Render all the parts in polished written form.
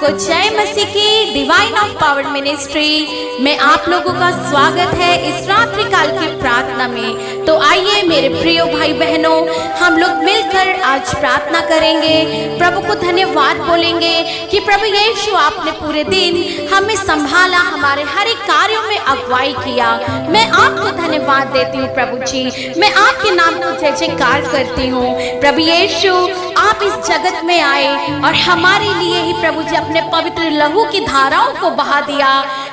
सबको जय मसीह की डिवाइन ऑफ पावर मिनिस्ट्री में आप लोगों का स्वागत है इस रात्रि काल की प्रार्थना में। तो आइए मेरे प्रिय भाई बहनों, हम लोग मिलकर आज प्रार्थना करेंगे, प्रभु को धन्यवाद बोलेंगे कि प्रभु यीशु आपने पूरे दिन हमें संभाला, हमारे हर एक कार्यों में अगुवाई किया। मैं आपको धन्यवाद देती हूँ प्रभु जी, मैं आपके नाम को जय जयकार करती हूँ। प्रभु यीशु आप इस जगत में आए और हमारे लिए ही प्रभु जी अपने पवित्र लहू की धाराओं को बहा दिया।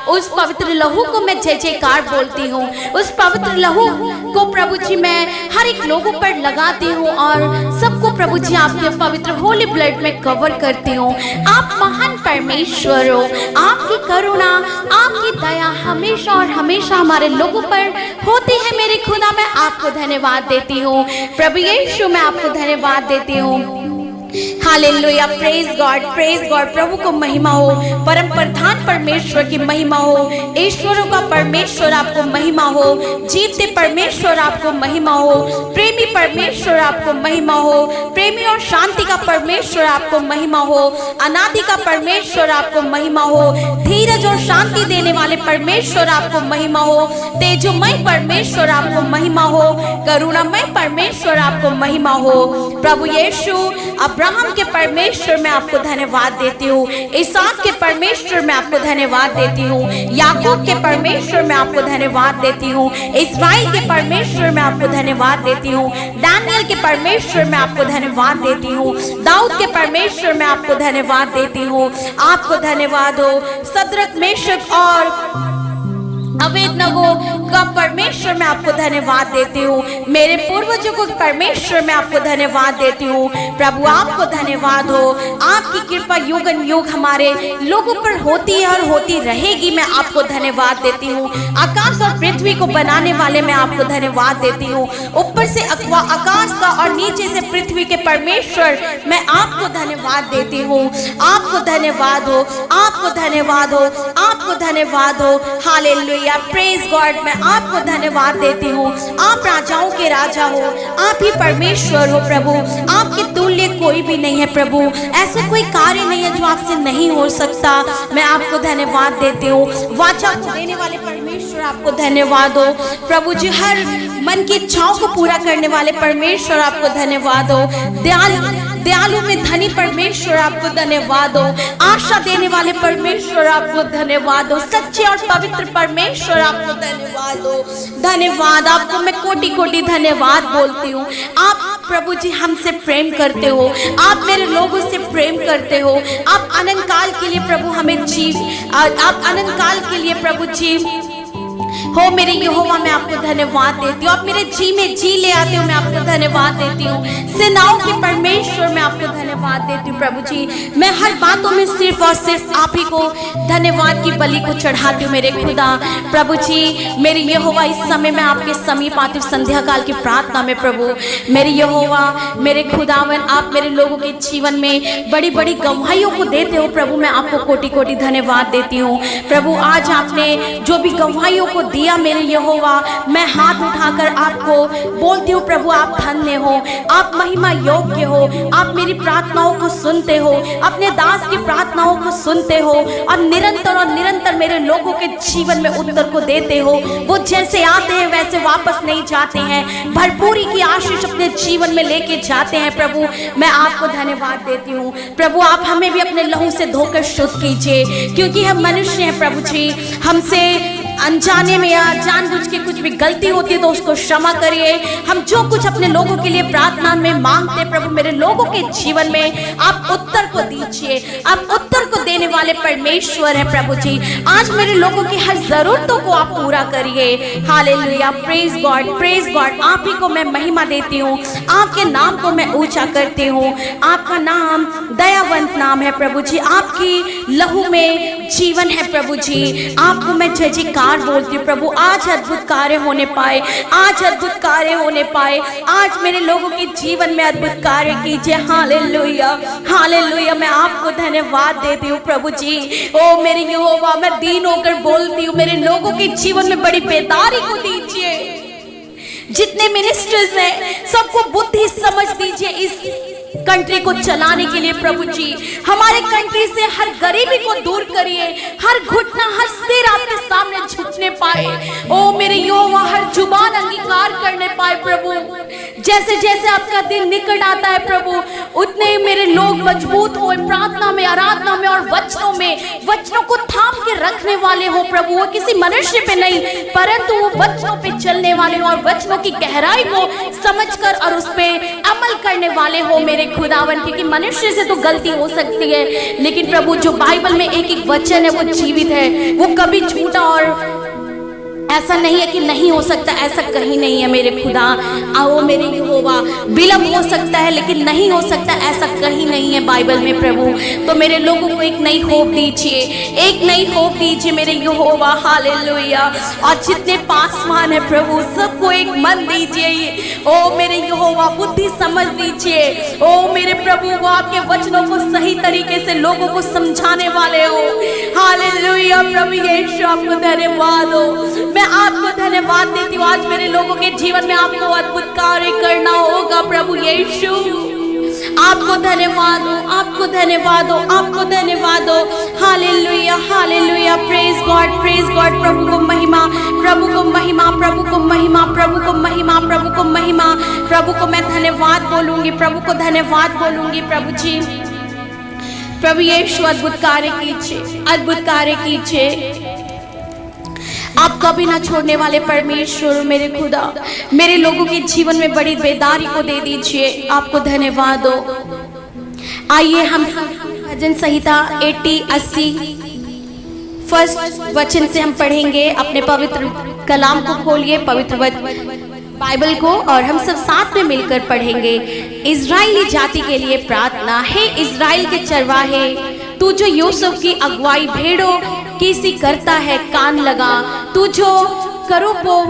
उस पवित्र लहू को मैं जय जयकार बोलती हूँ। उस पवित्र लहू को प्रभु जी मैं हर एक लोगों पर लगाती हूँ और सबको प्रभु जी आपके पवित्र होली ब्लड में कवर करती हूँ। आप महान परमेश्वर हो, आपकी करुणा, आपकी दया हमेशा और हमेशा हमारे लोगों पर होती है। मेरे खुदा मैं आपको धन्यवाद देती हूँ। प्रभु यीशु मैं आपको धन्यवाद देती हूँ। Hallelujah, praise God. प्रभु को महिमा हो, परम प्रधान परमेश्वर की महिमा हो, ईश्वरों का परमेश्वर आपको महिमा हो, जीवते परमेश्वर आपको महिमा हो, प्रेमी परमेश्वर आपको महिमा हो, प्रेमी और शांति का परमेश्वर आपको महिमा हो, अनादि का परमेश्वर आपको महिमा हो, धीरज और शांति देने वाले परमेश्वर आपको महिमा हो, तेजोमय परमेश्वर आपको महिमा हो, करुणामय परमेश्वर आपको महिमा हो। प्रभु यीशु अब्राहम के परमेश्वर मैं आपको धन्यवाद देती हूँ, इसहाक के परमेश्वर मैं आपको धन्यवाद देती हूँ, याकूब के परमेश्वर मैं आपको धन्यवाद देती हूँ, इस्राएल के परमेश्वर मैं आपको धन्यवाद देती हूँ, दानियल के परमेश्वर मैं आपको धन्यवाद देती हूँ, दाऊद के परमेश्वर मैं आपको धन्यवाद देती हूँ। आपको धन्यवाद हो सदरक, मेशक और अबेदनगो का परमेश्वर मैं आपको धन्यवाद देती हूँ। मेरे पूर्वजों को परमेश्वर मैं आपको धन्यवाद देती हूँ। प्रभु आपको धन्यवाद हो, आपकी कृपा युगन युग हमारे लोगों पर होती है और होती रहेगी। मैं आपको धन्यवाद देती हूँ। आकाश और पृथ्वी को बनाने वाले मैं आपको धन्यवाद देती हूँ। ऊपर से आकाश का और नीचे से पृथ्वी के परमेश्वर मैं आपको धन्यवाद देती हूँ। आपको धन्यवाद हो, आपको धन्यवाद हो, आपको धन्यवाद हो। Hallelujah, praise God. मैं आपको धन्यवाद देती हूँ। आप राजाओं के राजा हो, आप ही परमेश्वर हो प्रभु, आपके तुल्य कोई भी नहीं है प्रभु, ऐसा कोई कार्य नहीं है जो आपसे नहीं हो सकता। मैं आपको धन्यवाद देती हूँ। वाचा को देने वाले परमेश्वर आपको धन्यवाद हो प्रभु जी, हर मन की इच्छाओं को पूरा करने वाले परमेश्वर आपको धन्यवाद हो। दयालु में धनी परमेश्वर आपको धन्यवाद हो। आशा देने वाले परमेश्वर आपको धन्यवाद हो। सच्चे और पवित्र परमेश्वर आपको धन्यवाद हो। धन्यवाद आपको मैं कोटि कोटि धन्यवाद बोलती हूँ। आप प्रभु जी हमसे प्रेम करते हो, आप मेरे लोगों से प्रेम करते हो। आप अनंत काल के लिए प्रभु हमें आप अनंत काल के लिए प्रभु जी हो मेरे यहोवा, मैं आपको धन्यवाद देती हूँ। आप मेरे जी में जी ले आते हो, मैं आपको धन्यवाद देती हूँ। सेनाओं के परमेश्वर मैं आपको धन्यवाद देती हूँ प्रभु जी। मैं हर बातों में सिर्फ और सिर्फ आप ही को धन्यवाद की बलि को चढ़ाती हूँ मेरे खुदा। प्रभु जी मेरे यहोवा, इस समय मैं आपके समीप आती हूँ संध्या काल की प्रार्थना में प्रभु। मेरे यहोवा, मेरे खुदावन, आप मेरे लोगों के जीवन में बड़ी बड़ी गवाहियों को देते हो प्रभु। मैं आपको कोटि कोटि धन्यवाद देती हूँ प्रभु। आज आपने जो भी गवाहियों को दिया मेरे यहोवा, मैं हाथ उठाकर आपको बोलती हूँ प्रभु, आप धन्य हो, आप महिमा योग्य हो। आप मेरी प्रार्थनाओं को सुनते हो, अपने दास की प्रार्थनाओं को सुनते हो और निरंतर मेरे लोगों के जीवन में उत्तर को देते हो। वो जैसे आते हैं वैसे वापस नहीं जाते हैं, भरपूरी की आशीष अपने जीवन में लेके जाते हैं प्रभु। मैं आपको धन्यवाद देती हूँ प्रभु। आप हमें भी अपने लहू से धोकर शुद्ध कीजिए, क्योंकि हम मनुष्य हैं प्रभु जी। हमसे अनजाने में या जानबूझ के कुछ भी गलती होती है तो उसको क्षमा करिए। हम जो कुछ अपने लोगों के लिए प्रार्थना में मांगते हैं प्रभु, मेरे लोगों के जीवन में आप उत्तर को दीजिए। आप उत्तर को देने वाले परमेश्वर है प्रभु जी। आज मेरे लोगों की हर जरूरतों को आप पूरा करिए। Hallelujah, praise God. आप ही को मैं महिमा देती हूँ, आपके नाम को मैं ऊंचा करती हूँ। आपका नाम दयावंत नाम है प्रभु जी। आपकी लहू में जीवन है प्रभु जी। आपको मैं जय जयकार बोलती हूँ प्रभु। आज अद्भुत कार्य होने पाए, आज अद्भुत कार्य होने पाए। आज मेरे लोगों के जीवन में अद्भुत कार्य कीजिए। Hallelujah, hallelujah. मैं आपको धन्यवाद देती हूँ प्रभु जी। ओ मेरे यहोवा, मैं दीन होकर बोलती हूँ, मेरे लोगों के जीवन में बड़ी बेदारी को दीजिए। जितने मिनिस्टर्स हैं सबको बुद्धि समझ दीजिए। इस कंट्री को चलाने के लिए प्रभु जी हमारे कंट्री से हर गरीबी को दूर करिए, हर घुटना हर सिर आपके सामने झुकने पाए। ओ मेरे यहोवा, हर जुबान अंगीकार करने पाए प्रभु। जैसे जैसे आपका दिन निकट आता है प्रभु, उतने ही मेरे लोग मजबूत हो प्रार्थना में, आराधना में और वचनों को थाम के रखने वाले हो प्रभु। वो किसी मनुष्य पे नहीं, परंतु वो वचनों पे चलने वाले हो और वचनों की गहराई को समझकर और उस पे अमल करने वाले हो मेरे खुदावन। क्योंकि मनुष्य से तो गलती हो सकती है, लेकिन प्रभु जो बाइबल में एक एक वचन है वो जीवित है, वो कभी झूठा और ऐसा नहीं है कि नहीं हो सकता, ऐसा कहीं नहीं है मेरे खुदा। आओ मेरे यहोवा, विलंब हो सकता है लेकिन नहीं हो सकता, ऐसा कहीं नहीं है बाइबल में प्रभु। तो मेरे लोगों को एक नई होप दीजिए, एक नई होप दीजिए मेरे यहोवा, हालेलुया। और जितने पासवान है प्रभु, सबको एक मन दीजिए। ओ मेरे यहोवा, बुद्धि समझ दीजिए। ओ मेरे प्रभु, वो आपके वचनों को सही तरीके से लोगों को समझाने वाले हो। हालेलुया प्रभु यीशु, आपको धन्यवाद हो। मैं आपको धन्यवाद देती हूँ। आज मेरे लोगों के जीवन में आपको अद्भुत कार्य करना होगा प्रभु यीशु। आपको धन्यवाद हो, आपको धन्यवाद हो, आपको धन्यवाद हो। Hallelujah hallelujah, praise God, praise God. प्रभु को महिमा, प्रभु को महिमा, प्रभु को महिमा, प्रभु को महिमा, प्रभु को महिमा। प्रभु को मैं धन्यवाद बोलूंगी, प्रभु को धन्यवाद बोलूंगी प्रभु जी। प्रभु यीशु अद्भुत कार्य कीजिए, अद्भुत कार्य कीजिए। आप कभी ना छोड़ने वाले परमेश्वर मेरे खुदा, मेरे लोगों के जीवन में बड़ी बेदारी को दे दीजिए। आपको धन्यवाद हो। आइए हम भजन संहिता 80 फर्स्ट वचन से हम पढ़ेंगे। अपने पवित्र कलाम को खोलिए, पवित्र बाइबल को, और हम सब साथ में मिलकर पढ़ेंगे। इजरायली जाति के लिए प्रार्थना। हे इजराइल के चरवाहे, तू जो यूसुफ की अगुवाई भेड़ों की सी करता है, कान लगा। तू जो करूबों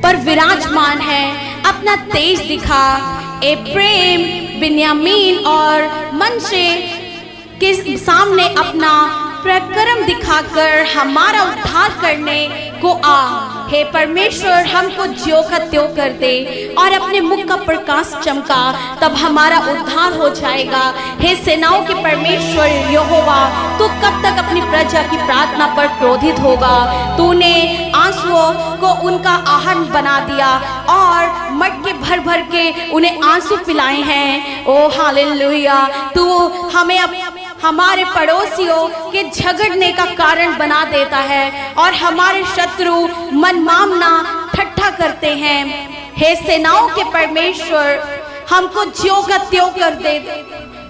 पर विराजमान है, अपना तेज दिखा। एफ्रेम, बिन्यामीन और मनशे के सामने अपना पराक्रम दिखाकर हमारा उद्धार करने को आ। हे परमेश्वर, हमको ज्यों का त्यों कर दे और अपने मुख का प्रकाश चमका, तब हमारा उद्धार हो जाएगा। हे सेनाओं के परमेश्वर यहोवा, तू कब तक अपनी प्रजा की प्रार्थना पर क्रोधित होगा? तूने आंसुओं को उनका आहार बना दिया और मटके भर भर के उन्हें आंसू पिलाए हैं। ओ हालेलुया, तू हमें हमारे पड़ोसियों के झगड़ने का कारण बना देता है और हमारे शत्रु मनमाना ठट्ठा करते हैं। हे सेनाओं के परमेश्वर, हमको ज्यों का त्यों कर दे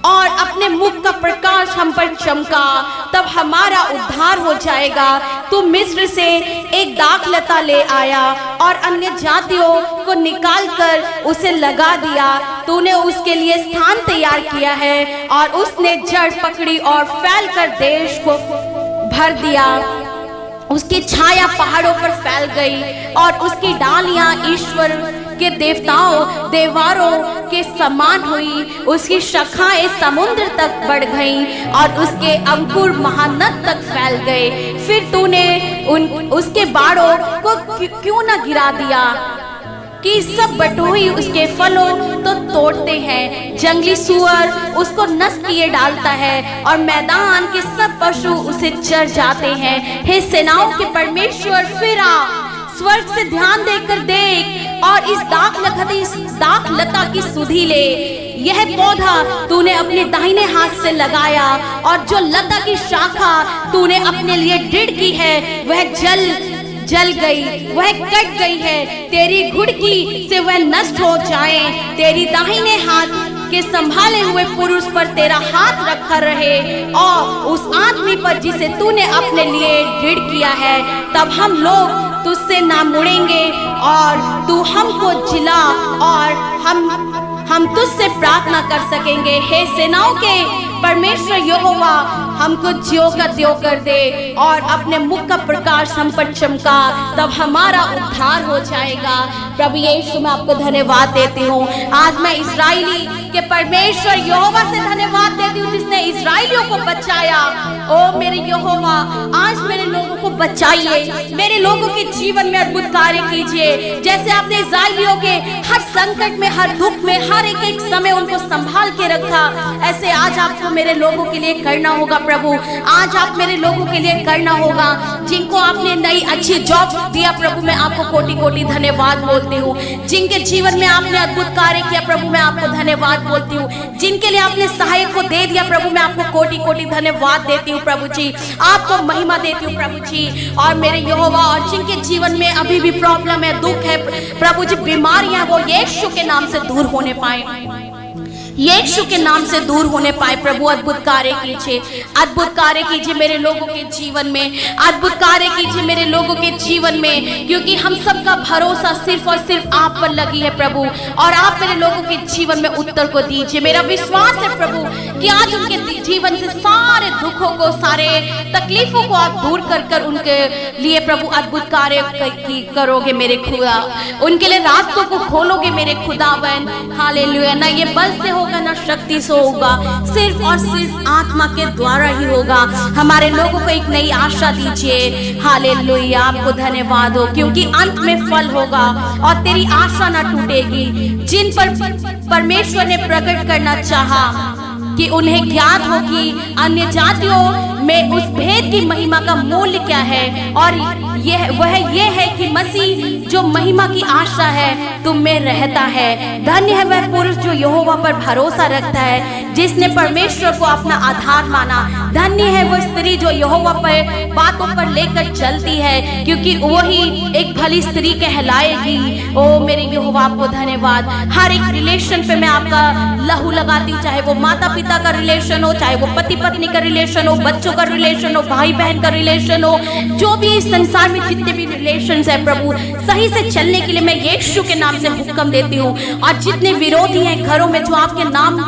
और अपने मुख का प्रकाश हम पर चमका, तब हमारा उद्धार हो जाएगा। तू मिस्र से एक दाखलता ले आया और अन्य जातियों को निकाल कर उसे लगा दिया। तूने उसके लिए स्थान तैयार किया है और उसने जड़ पकड़ी और फैलकर देश को भर दिया। उसकी छाया पहाड़ों पर फैल गई और उसकी डालियां ईश्वर के देवारों के समान हुई। उसकी शाखाएं समुद्र तक बढ़ गईं और उसके अंकुर महानद तक फैल गए। फिर तूने उसके बाड़ों को क्यों न गिरा दिया कि सब बटोही उसके फलों तो तोड़ते हैं। जंगली सुअर उसको नष्ट किए डालता है और मैदान के सब पशु उसे चर जाते हैं। हे सेनाओं के परमेश्वर, फिर आ, स्वर्ग से ध्यान देकर देख और इस दाखलता की सुधि ले। यह पौधा तूने अपने दाहिने हाथ से लगाया और जो लता की शाखा तूने अपने लिए दृढ़ की है, वह जल गई, वह कट गई है। तेरी घुड़की से वह नष्ट हो जाए। तेरी दाहिने हाथ के संभाले हुए पुरुष पर तेरा हाथ रखा रहे और उस आदमी पर जिसे तूने अपने लिए दृढ़ किया है। तब हम लोग तुझसे ना मुड़ेंगे और तू हमको जिला और हम तुझसे प्रार्थना कर सकेंगे। हे सेनाओं के परमेश्वर यहोवा, हमको ज्यों का त्यों कर दे और अपने मुख का प्रकाश हम पर चमका, तब हमारा उद्धार हो जाएगा। प्रभु यीशु, मैं आपको धन्यवाद देती हूँ। आज मैं इजराइली के परमेश्वर यहोवा से धन्यवाद देती हूँ जिसने इजराइलियों को बचाया। ओ मेरे यहोवा, आज मेरे लोगों को बचाइए, मेरे लोगों के जीवन में अद्भुत कार्य कीजिए। जैसे आपने इस्राएलियों के हर संकट में, हर दुख में, हर एक एक समय उनको संभाल के रखा, ऐसे आज आपको मेरे लोगों के लिए करना होगा प्रभु। आज आप मेरे लोगों के लिए करना होगा। जिनको आपने नई अच्छी जॉब दिया प्रभु, मैं आपको कोटि कोटि धन्यवाद बोलती हूँ। जिनके जीवन में आपने अद्भुत कार्य किया प्रभु, मैं आपको धन्यवाद बोलती हूँ। जिनके लिए आपने सहायक को दे दिया प्रभु, मैं आपको कोटि कोटि धन्यवाद देती हूँ प्रभु जी। आपको महिमा देती हूँ प्रभु जी। और मेरे यहोवा, और जिनके जीवन में अभी भी प्रॉब्लम है, दुख है प्रभु जी, बीमारियां, वो यीशु के नाम से दूर होने पाए, यीशु के नाम से दूर होने पाए प्रभु। अद्भुत कार्य कीजिए, अद्भुत कार्य कीजिए मेरे लोगों के जीवन में, अद्भुत कार्य कीजिए मेरे लोगों के जीवन में, क्योंकि हम सबका भरोसा सिर्फ और सिर्फ आप पर लगी है प्रभु। और आप मेरे लोगों के जीवन में उत्तर को दीजिए। मेरा विश्वास है प्रभु कि आज उनके जीवन से सारे दुखों को, सारे तकलीफों को आप दूर कर कर उनके लिए प्रभु अद्भुत कार्य करोगे मेरे खुदा। उनके लिए रास्तों को खोलोगे मेरे खुदावन। हालेलुया। ना ये बल से होगा, ना शक्ति से होगा, सिर्फ और सिर्फ आत्मा के द्वारा ही होगा। हमारे लोगों को एक नई आशा दीजिए। हालेलुया। आपको धन्यवाद हो, क्योंकि अंत में फल होगा और तेरी आशा ना टूटेगी। जिन पर परमेश्वर ने प्रकट करना चाहा कि उन्हें ज्ञात हो कि अन्य जातियों में उस भेद की महिमा का मूल्य क्या है, और यह है कि मसीह जो महिमा की आशा है तुम में रहता है। धन्य है वह पुरुष जो यहोवा पर भरोसा रखता है, जिसने परमेश्वर को अपना आधार माना। धन्य है वो स्त्री जो यहोवा पर बातों पर लेकर चलती है, क्योंकि वही एक भली स्त्री कहलाएगी। ओ मेरे यहोवा, आपको धन्यवाद। हर एक रिलेशन पे मैं आपका लहू लगाती हूँ, चाहे वो माता पिता का रिलेशन हो, चाहे वो पति पत्नी का रिलेशन हो, बच्चों का रिलेशन हो, भाई बहन का रिलेशन हो, जो भी इस संसार में जितने भी रिलेशंस है प्रभु, सही से चलने के लिए मैं यीशु के नाम से हुक्म देती हूँ। और जितने विरोधी हैं घरों में, जो आपके नाम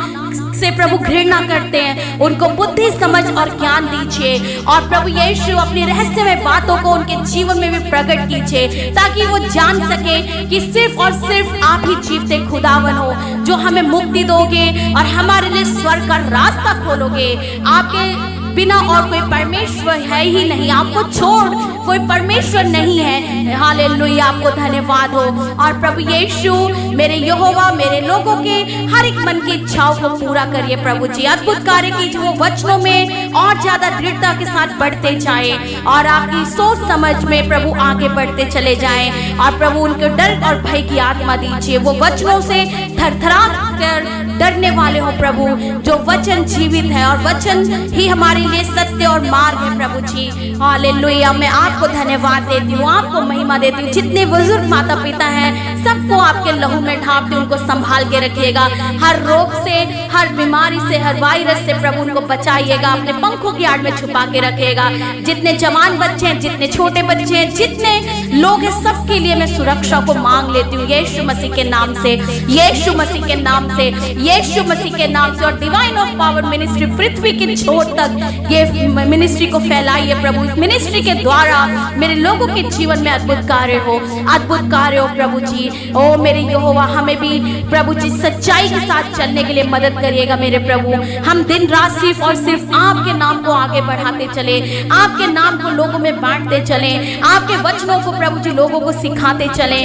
से प्रभु घृणा करते हैं, उनको बुद्धि, समझ और ज्ञान दीजिए। और प्रभु यीशु अपनी रहस्यमय बातों को उनके जीवन में भी प्रकट कीजिए, ताकि वो जान सके कि सिर्फ और सिर्फ आप ही जीवते खुदावन हो, जो हमें मुक्ति दोगे और हमारे लिए स्वर्ग का रास्ता खोलोगे। आपके बिना और कोई परमेश्वर है ही नहीं, आपको छोड़ कोई परमेश्वर नहीं है। हालेलुया। आपको धन्यवाद हो। और प्रभु यीशु, मेरे यहोवा, मेरे लोगों के हर एक मन की इच्छाओं को पूरा करिए प्रभु जी। अद्भुत कार्य कीजिए, वो वचनों में और ज्यादा दृढ़ता के साथ बढ़ते जाए और आपकी सोच समझ में प्रभु आगे बढ़ते चले जाएं। और प्रभु उनको डर और भय की आत्मा दीजिए, वो वचनों से थरथरा कर डरने वाले हो प्रभु। जो वचन जीवित है और वचन ही हमारे लिए सत्य और मार्ग है प्रभु जी। हालेलुया। मैं आपको धन्यवाद देती हूँ, आपको महिमा देती हूँ। जितने बुजुर्ग माता पिता हैं, सबको आपके लहू में ढांप के उनको संभाल के रखिएगा। हर रोग से, हर बीमारी से, हर वायरस से प्रभु उनको बचाइएगा, अपने पंखों की आड़ में छुपा के रखिएगा। जितने जवान बच्चे हैं, जितने छोटे बच्चे हैं, जितने लोग हैं, सबके लिए मैं सुरक्षा को मांग लेती हूँ यीशु मसीह के नाम से, यीशु मसीह के नाम से, यीशु मसीह के नाम से। और डिवाइन ऑफ पावर मिनिस्ट्री पृथ्वी की छोर तक ये मिनिस्ट्री को फैलाइए प्रभु। इस मिनिस्ट्री के द्वारा मेरे लोगों के जीवन में अद्भुत कार्य हो, अद्भुत कार्य हो प्रभु जी। ओ मेरे यहोवा, हमें भी प्रभु जी सच्चाई के साथ चलने के लिए मदद करिएगा मेरे प्रभु। हम दिन रात सिर्फ और सिर्फ आपके नाम को आगे बढ़ाते चले, आपके नाम को लोगों में बांटते चले, आपके वचनों को प्रभु जी लोगों को सिखाते चले।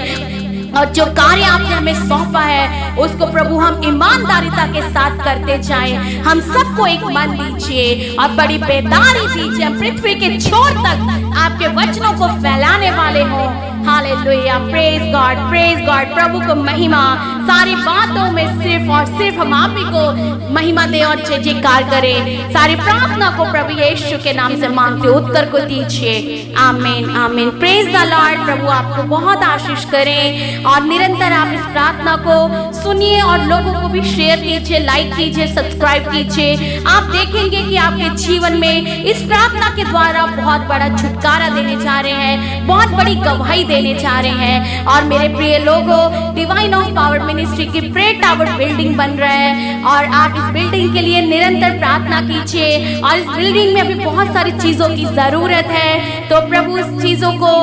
और जो कार्य आपने हमें सौंपा है, उसको प्रभु हम ईमानदारिता के साथ करते जाएं। हम सबको एक मन दीजिए और बड़ी बेदारी दीजिए, हम पृथ्वी के छोर तक आपके वचनों को फैलाने वाले हों। Hallelujah. Praise God, praise God. प्रभु को महिमा। सारी बातों में सिर्फ और सिर्फ हम आप ही को महिमा दे और जय जयकार करें। सारी प्रार्थना को प्रभु यीशु के नाम से मांगते, उत्तर को दीजिए। आमीन, आमीन। Praise the Lord. प्रभु आपको बहुत आशीष करें और निरंतर आप इस प्रार्थना को सुनिए और लोगों को भी शेयर कीजिए, लाइक कीजिए, सब्सक्राइब कीजिए। आप देखेंगे कि आपके जीवन में इस प्रार्थना के द्वारा बहुत बड़ा छुटकारा देने जा रहे हैं, बहुत बड़ी गवाही देने जा रहे हैं। और मेरे प्रिय लोगों, डिवाइन ऑफ पावर मिनिस्ट्री की प्रेयर टावर बिल्डिंग बन रहा है और आप इस बिल्डिंग के लिए निरंतर प्रार्थना कीजिए। और इस बिल्डिंग में अभी बहुत सारी चीजों की जरूरत है, तो प्रभु इस चीजों को,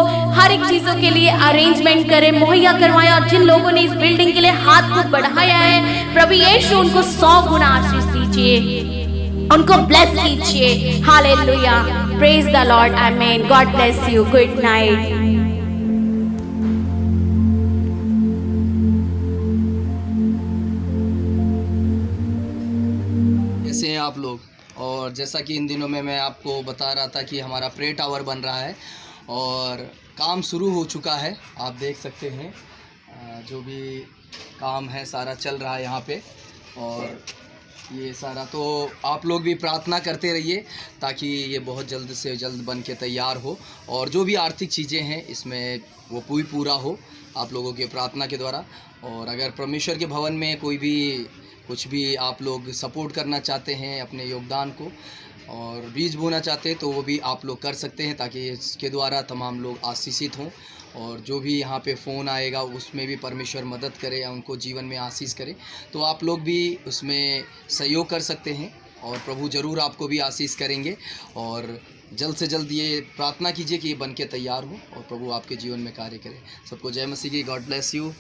हर एक चीजों के लिए अरेंजमेंट करें, मुहैया करवाएं। और जिन लोगों ने इस बिल्डिंग के लिए हाथ को बढ़ाया है, प्रभु यीशु उनको 100 गुना आशीष दीजिए, उनको ब्लेस कीजिए। Hallelujah. Praise the Lord, amen. God bless you, good night. कैसे हैं आप लोग? और जैसा कि इन दिनों में मैं आपको बता रहा था कि हमारा प्रे टावर बन रहा है और काम शुरू हो चुका है। आप देख सकते हैं जो भी काम है सारा चल रहा है यहाँ पे। और ये सारा तो आप लोग भी प्रार्थना करते रहिए ताकि ये बहुत जल्द से जल्द बन के तैयार हो और जो भी आर्थिक चीज़ें हैं इसमें वो पूरा हो आप लोगों के प्रार्थना के द्वारा। और अगर परमेश्वर के भवन में कोई भी कुछ भी आप लोग सपोर्ट करना चाहते हैं अपने योगदान को और बीज बोना चाहते हैं तो वो भी आप लोग कर सकते हैं ताकि इसके द्वारा तमाम लोग आशीषित हों। और जो भी यहाँ पे फ़ोन आएगा उसमें भी परमेश्वर मदद करे या उनको जीवन में आशीष करे, तो आप लोग भी उसमें सहयोग कर सकते हैं और प्रभु ज़रूर आपको भी आशीष करेंगे। और जल्द से जल्द ये प्रार्थना कीजिए कि ये बन के तैयार हो और प्रभु आपके जीवन में कार्य करे। सबको जय मसीह की। God bless you.